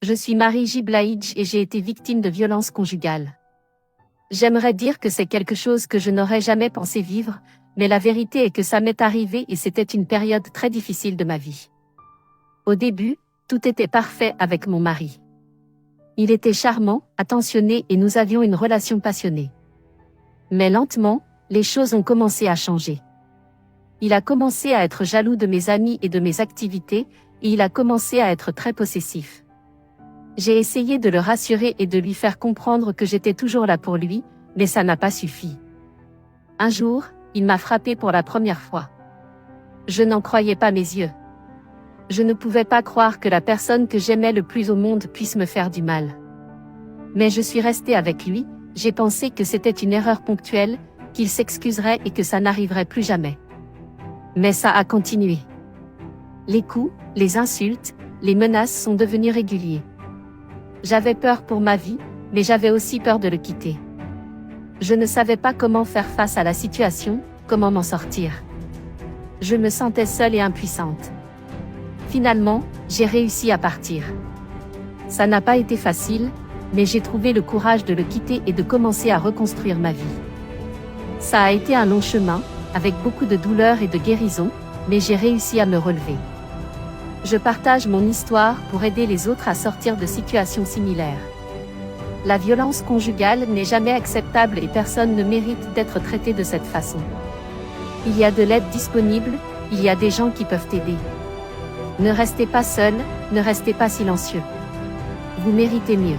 Je suis Marie Giblaïdj et j'ai été victime de violences conjugales. J'aimerais dire que c'est quelque chose que je n'aurais jamais pensé vivre, mais la vérité est que ça m'est arrivé et c'était une période très difficile de ma vie. Au début, tout était parfait avec mon mari. Il était charmant, attentionné et nous avions une relation passionnée. Mais lentement, les choses ont commencé à changer. Il a commencé à être jaloux de mes amis et de mes activités, et il a commencé à être très possessif. J'ai essayé de le rassurer et de lui faire comprendre que j'étais toujours là pour lui, mais ça n'a pas suffi. Un jour, il m'a frappé pour la première fois. Je n'en croyais pas mes yeux. Je ne pouvais pas croire que la personne que j'aimais le plus au monde puisse me faire du mal. Mais je suis restée avec lui, j'ai pensé que c'était une erreur ponctuelle, qu'il s'excuserait et que ça n'arriverait plus jamais. Mais ça a continué. Les coups, les insultes, les menaces sont devenus réguliers. J'avais peur pour ma vie, mais j'avais aussi peur de le quitter. Je ne savais pas comment faire face à la situation, comment m'en sortir. Je me sentais seule et impuissante. Finalement, j'ai réussi à partir. Ça n'a pas été facile, mais j'ai trouvé le courage de le quitter et de commencer à reconstruire ma vie. Ça a été un long chemin, avec beaucoup de douleur et de guérison, mais j'ai réussi à me relever. Je partage mon histoire pour aider les autres à sortir de situations similaires. La violence conjugale n'est jamais acceptable et personne ne mérite d'être traité de cette façon. Il y a de l'aide disponible, il y a des gens qui peuvent t'aider. Ne restez pas seul, ne restez pas silencieux. Vous méritez mieux.